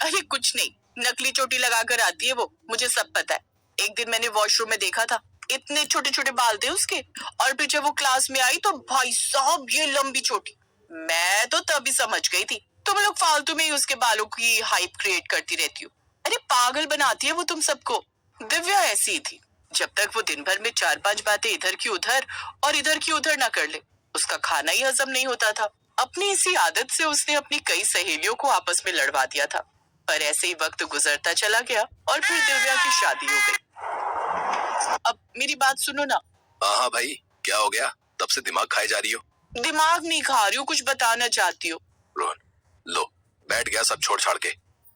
अरे कुछ नहीं, नकली चोटी लगाकर आती है वो, मुझे सब पता है। एक दिन मैंने वॉशरूम में देखा था, इतने छोटे छोटे बाल थे उसके, और फिर जब वो क्लास में आई तो भाई साहब ये लंबी चोटी। मैं तो तभी समझ गई थी तुम लोग फालतू में ही उसके बालों की हाइप क्रिएट करती रहती हो। अरे पागल बनाती है वो तुम सबको। दिव्या ऐसी ही थी, जब तक वो दिन भर में 4-5 बातें इधर की उधर और इधर की उधर ना कर ले, उसका खाना ही हजम नहीं होता था। अपनी इसी आदत से उसने अपनी कई सहेलियों को आपस में लड़वा दिया था। पर ऐसे ही वक्त गुजरता चला गया और फिर दिव्या की शादी हो गई। अब मेरी बात सुनो ना। हाँ भाई, क्या हो गया? तब से दिमाग खाए जा रही हो। दिमाग नहीं खा रही हूँ, कुछ बताना चाहती हो। रोहन, लो बैठ गया सब छोड़ छाड़ के,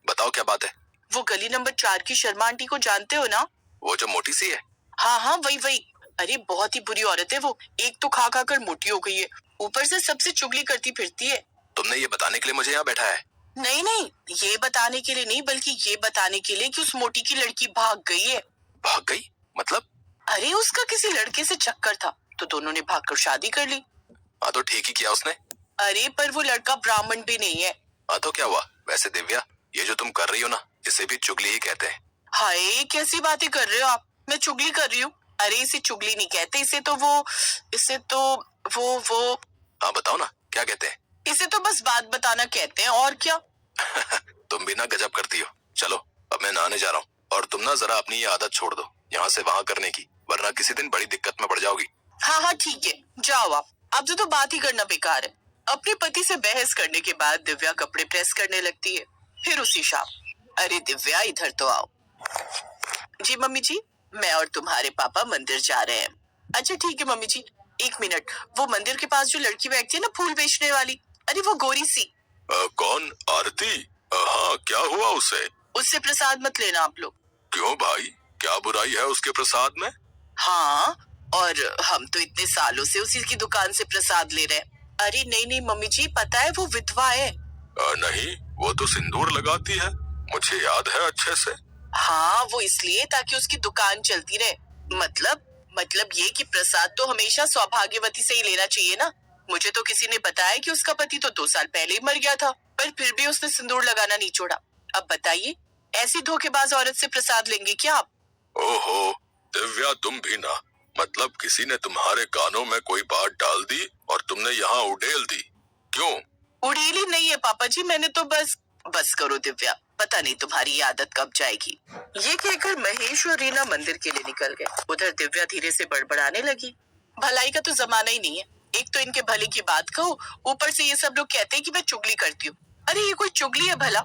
बताओ क्या बात है। वो गली नंबर 4 की शर्मा आंटी को जानते हो ना? वो जो मोटी सी है? हाँ हाँ, वही वही। अरे बहुत ही बुरी औरत है वो, एक तो खा खा कर मोटी हो गई है, ऊपर से सबसे चुगली करती फिरती है। तुमने ये बताने के लिए मुझे यहाँ बैठा है? नहीं नहीं, ये बताने के लिए नहीं, बल्कि ये बताने के लिए कि उस मोटी की लड़की भाग गई है। भाग गई मतलब? अरे उसका किसी लड़के से चक्कर था, तो दोनों ने भागकर शादी कर ली। हाँ तो ठीक ही किया उसने। अरे पर वो लड़का ब्राह्मण भी नहीं है। हाँ तो क्या हुआ? वैसे दिव्या, ये जो तुम कर रही हो ना, इसे भी चुगली ही कहते हैं। हाय कैसी बातें कर रहे हो आप, मैं चुगली कर रही हूँ? अरे इसे चुगली नहीं कहते, इसे तो वो हाँ बताओ ना, क्या कहते हैं? इसे तो बस बात बताना कहते हैं, और क्या। तुम भी ना गजब करती हो। चलो अब मैं नहाने जा रहा हूँ, और तुम ना जरा अपनी ये आदत छोड़ दो यहाँ से वहां करने की, वरना किसी दिन बड़ी दिक्कत में पड़ जाओगी। हाँ हाँ ठीक है, जाओ आप। अब तो बात ही करना बेकार है। अपने पति से बहस करने के बाद दिव्या कपड़े प्रेस करने लगती है। फिर उसी शाम, अरे दिव्या इधर तो आओ। जी मम्मी जी, मैं और तुम्हारे पापा मंदिर जा रहे हैं। अच्छा ठीक है मम्मी जी, 1 मिनट। वो मंदिर के पास जो लड़की बैठती है ना फूल बेचने वाली, अरे वो गोरी सी। कौन? आरती? हाँ, क्या हुआ उसे? उससे प्रसाद मत लेना आप लोग। क्यों भाई, क्या बुराई है उसके प्रसाद में? हाँ, और हम तो इतने सालों से उसी की दुकान से प्रसाद ले रहे हैं। अरे नहीं नहीं मम्मी जी, पता है वो विधवा है। नहीं, वो तो सिंदूर लगाती है, मुझे याद है अच्छे से। हाँ वो इसलिए ताकि उसकी दुकान चलती रहे। मतलब ये कि प्रसाद तो हमेशा सौभाग्यवती से ही लेना चाहिए ना। मुझे तो किसी ने बताया कि उसका पति तो 2 साल पहले ही मर गया था, पर फिर भी उसने सिंदूर लगाना नहीं छोड़ा। अब बताइए, ऐसी धोखेबाज औरत से प्रसाद लेंगे क्या आप? ओहो दिव्या, तुम भी ना, मतलब किसी ने तुम्हारे कानों में कोई बात डाल दी और तुमने यहाँ उड़ेल दी। क्यों? उड़ेली नहीं है पापा जी, मैंने तो बस करो दिव्या, पता नहीं तुम्हारी ये आदत कब जाएगी। ये कहकर महेश और रीना मंदिर के लिए निकल गए। उधर दिव्या धीरे से बड़बड़ाने लगी। भलाई का तो जमाना ही नहीं है, एक तो इनके भले की बात कहो, ऊपर से ये सब लोग कहते हैं कि मैं चुगली करती हूँ। अरे ये कोई चुगली है भला?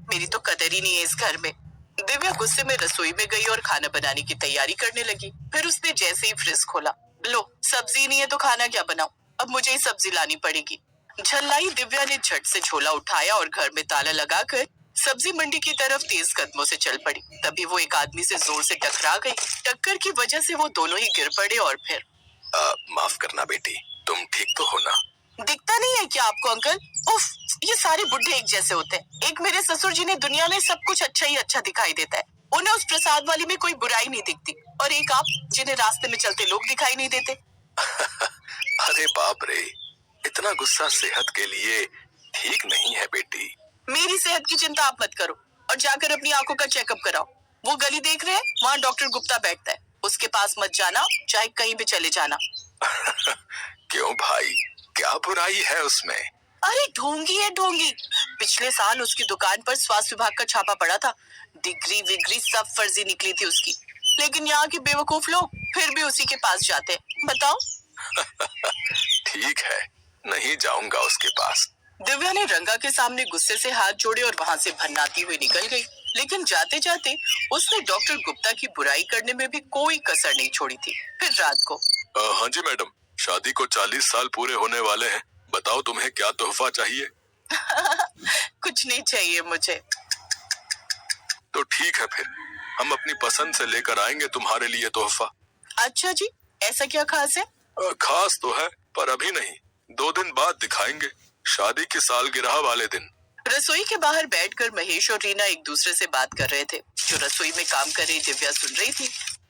मेरी तो कदर ही नहीं है इस घर में। दिव्या गुस्से में रसोई में गई और खाना बनाने की तैयारी करने लगी। फिर उसने जैसे ही फ्रिज खोला, लो सब्जी नहीं है तो खाना क्या बनाऊं, अब मुझे ही सब्जी लानी पड़ेगी। झल्लाई दिव्या ने झट से झोला उठाया और घर में ताला लगाकर सब्जी मंडी की तरफ तेज कदमों से चल पड़ी। तभी वो एक आदमी से जोर से टकरा गई। टक्कर की वजह से वो दोनों ही गिर पड़े और फिर माफ करना बेटी, तुम ठीक तो हो ना? दिखता नहीं है क्या आपको अंकल? उफ, ये सारे बुढ़े एक जैसे होते हैं। एक मेरे ससुर जी ने दुनिया में सब कुछ अच्छा ही अच्छा दिखाई देता है, उन्हें उस प्रसाद वाली में कोई बुराई नहीं दिखती, और एक आप जिन्हें रास्ते में चलते लोग दिखाई नहीं देते। अरे बाप रे, इतना गुस्सा सेहत के लिए ठीक नहीं है बेटी। मेरी सेहत की चिंता आप मत करो, और जाकर अपनी आंखों का चेकअप कराओ। वो गली देख रहे हैं, वहाँ डॉक्टर गुप्ता बैठता है, उसके पास मत जाना, चाहे कहीं भी चले जाना। क्यों भाई, क्या बुराई है उसमें? अरे ढोंगी है ढोंगी। पिछले साल उसकी दुकान पर स्वास्थ्य विभाग का छापा पड़ा था, डिग्री विग्री सब फर्जी निकली थी उसकी, लेकिन यहाँ के बेवकूफ लोग फिर भी उसी के पास जाते हैं। बताओ। ठीक है, नहीं जाऊंगा उसके पास। दिव्या ने रंगा के सामने गुस्से से हाथ जोड़े और वहाँ से भन्नाती हुई निकल गई, लेकिन जाते जाते उसने डॉक्टर गुप्ता की बुराई करने में भी कोई कसर नहीं छोड़ी थी। फिर रात को, हाँ जी मैडम, शादी को 40 साल पूरे होने वाले हैं, बताओ तुम्हें क्या तोहफा चाहिए? कुछ नहीं चाहिए मुझे। तो ठीक है, फिर हम अपनी पसंद से लेकर आएंगे तुम्हारे लिए तोहफा। अच्छा जी, ऐसा क्या खास है? खास तो है, पर अभी नहीं, 2 दिन बाद दिखाएंगे, शादी की सालगिरह वाले दिन। रसोई के बाहर बैठकर महेश और रीना एक दूसरे से बात कर रहे थे। जो रसोई में काम कर रही दिव्या सुन रही थी।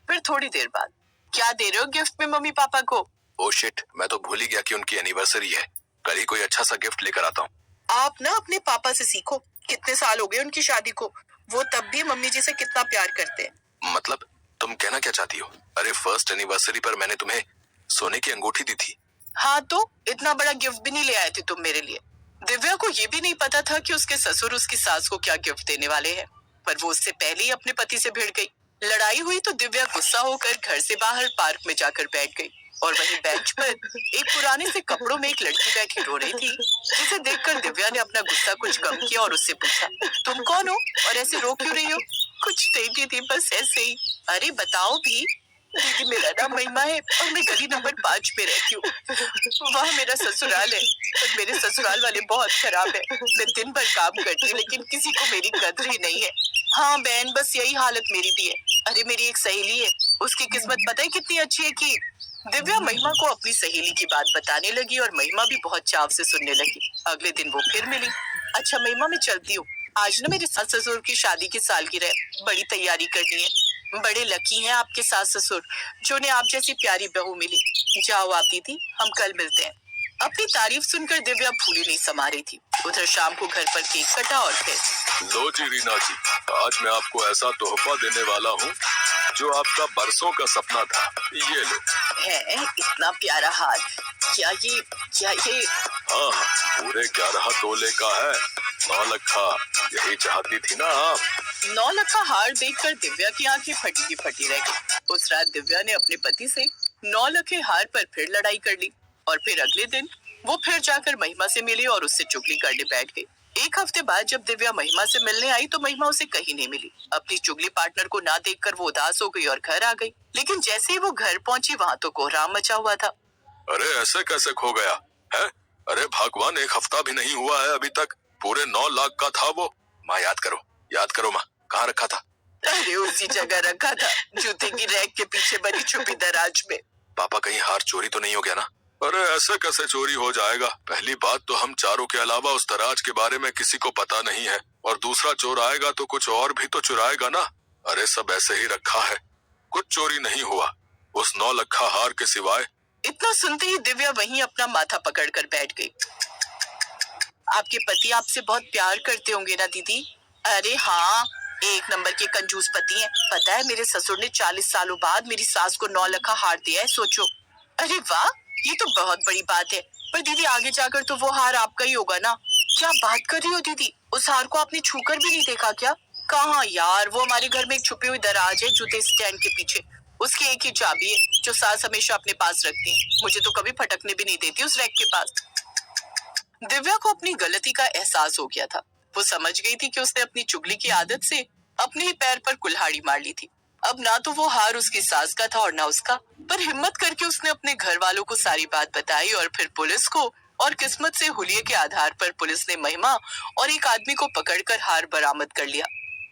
फिर थोड़ी देर बाद, क्या दे रहे हो गिफ्ट में मम्मी पापा को? ओ शिट, मैं तो भूल ही गया कि उनकी एनिवर्सरी है। कल ही कोई अच्छा सा गिफ्ट लेकर आता हूँ। आप ना अपने पापा से सीखो, कितने साल हो गए उनकी शादी को, वो तब भी मम्मी जी से कितना प्यार करते हैं। मतलब तुम कहना क्या चाहती हो? अरे फर्स्ट एनिवर्सरी पर मैंने तुम्हें सोने की अंगूठी दी थी। हाँ तो इतना बड़ा गिफ्ट भी नहीं ले आए थे तुम मेरे लिए। दिव्या को ये भी नहीं पता था कि उसके ससुर उसकी सास को क्या गिफ्ट देने वाले हैं, पर वो उससे पहले ही अपने पति से भिड़ गई। लड़ाई हुई तो दिव्या गुस्सा होकर घर से बाहर पार्क में जाकर बैठ गई और वहीं बेंच पर एक पुराने से कपड़ों में एक लड़की बैठी रो रही थी, जिसे देखकर दिव्या ने अपना गुस्सा कुछ कम किया और उससे पूछा, तुम कौन हो और ऐसे रो क्यों रही हो? कुछ नहीं दीदी, बस ऐसे ही। अरे बताओ भी। दीदी मेरा नाम महिमा है और मैं गली नंबर 5 में रहती हूँ। वहाँ मेरा ससुराल है, पर मेरे ससुराल वाले बहुत खराब है। मैं दिन भर काम करती हूँ लेकिन किसी को मेरी कदर ही नहीं है। हाँ बहन, बस यही हालत मेरी भी है। अरे मेरी एक सहेली है, उसकी किस्मत पता है कितनी अच्छी है कि। दिव्या महिमा को अपनी सहेली की बात बताने लगी और महिमा भी बहुत चाव से सुनने लगी। अगले दिन वो फिर मिली। अच्छा महिमा, मैं चलती हूँ, आज ना मेरे सास ससुर की शादी की सालगिरह है, बड़ी तैयारी करनी है। बड़े लकी हैं आपके सास ससुर, जो ने आप जैसी प्यारी बहू मिली। जाओ आप दीदी, हम कल मिलते हैं। अपनी तारीफ सुनकर दिव्या फूली नहीं समा रही थी। उधर शाम को घर पर केक कटा और फिर। लो जी रीना जी, आज मैं आपको ऐसा तोहफा देने वाला हूँ जो आपका बरसों का सपना था। ये लो। है इतना प्यारा हार, क्या ये? हाँ, पूरे 11 तोले का है। 9 लखा, यही चाहती थी ना आप? 9 लाख का हार देखकर दिव्या की आंखें फटी की फटी रह गई। उस रात दिव्या ने अपने पति से 9 लाख के हार पर फिर लड़ाई कर ली और फिर अगले दिन वो फिर जाकर महिमा से मिली और उससे चुगली करने बैठ गई। एक हफ्ते बाद जब दिव्या महिमा से मिलने आई तो महिमा उसे कहीं नहीं मिली। अपनी चुगली पार्टनर को ना देखकर वो उदास हो गई और घर आ गई। लेकिन जैसे ही वो घर पहुंची वहाँ तो कोहराम मचा हुआ था। अरे ऐसे कैसे खो गया है? अरे भगवान, एक हफ्ता भी नहीं हुआ है अभी तक, पूरे 9 लाख का था वो। माँ याद करो माँ, कहाँ रखा था? अरे उसी जगह रखा था, जूते की रैक के पीछे बनी छुपी दराज में। पापा कहीं हार चोरी तो नहीं हो गया ना? अरे ऐसे कैसे चोरी हो जाएगा? पहली बात तो हम चारों के अलावा उस दराज के बारे में किसी को पता नहीं है, और दूसरा चोर आएगा तो कुछ और भी तो चुराएगा ना। अरे सब ऐसे ही रखा है, कुछ चोरी नहीं हुआ उस 9 लखा हार के सिवाय। इतना सुनते ही दिव्या वहीं अपना माथा पकड़कर बैठ गई। आपके पति आपसे बहुत प्यार करते होंगे ना दीदी? अरे हाँ, एक नंबर के कंजूस पति हैं। पता है मेरे ससुर ने 40 सालों बाद मेरी सास को 9 लाख का हार दिया है, सोचो। अरे वाह, ये तो बहुत बड़ी बात है। पर दीदी आगे जाकर तो वो हार आपका ही होगा ना? क्या बात कर रही हो दीदी? उस हार को आपने छूकर भी नहीं देखा क्या? कहाँ यार, वो हमारे घर में एक छुपी हुई दराज है जूते स्टैंड के पीछे। उसकी एक ही चाबी है जो सास हमेशा अपने पास रखती है। मुझे तो कभी फटकने भी नहीं देती उस रैक के पास। दिव्या को अपनी गलती का एहसास हो गया था। वो समझ गई थी कि उसने अपनी चुगली की आदत से अपने ही पैर पर कुल्हाड़ी मार ली थी। अब ना तो वो हार उसकी सास का था और ना उसका, पर हिम्मत करके उसने अपने घर वालों को सारी बात बताई और फिर पुलिस को। और किस्मत से हुलिये के आधार पर पुलिस ने महिमा और एक आदमी को पकड़कर हार बरामद कर लिया।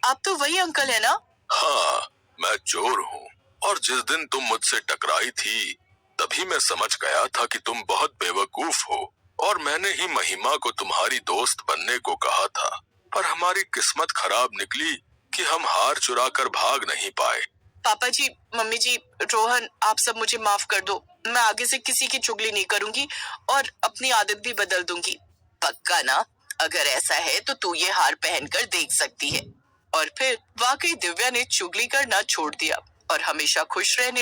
आप तो वही अंकल है ना? हाँ, मैं चोर हूँ, और जिस दिन तुम मुझसे टकराई थी तभी मैं समझ गया था कि तुम बहुत बेवकूफ हो, और मैंने ही महिमा को तुम्हारी दोस्त बनने को कहा था। पर हमारी किस्मत खराब निकली कि हम हार चुरा कर भाग नहीं पाए। पापा जी, मम्मी जी, रोहन, आप सब मुझे माफ कर दो। मैं आगे से किसी की चुगली नहीं करूंगी और अपनी आदत भी बदल दूंगी। पक्का ना? अगर ऐसा है तो तू ये हार पहनकर देख सकती है। और फिर वाकई दिव्या ने चुगली करना छोड़ दिया और हमेशा खुश रहने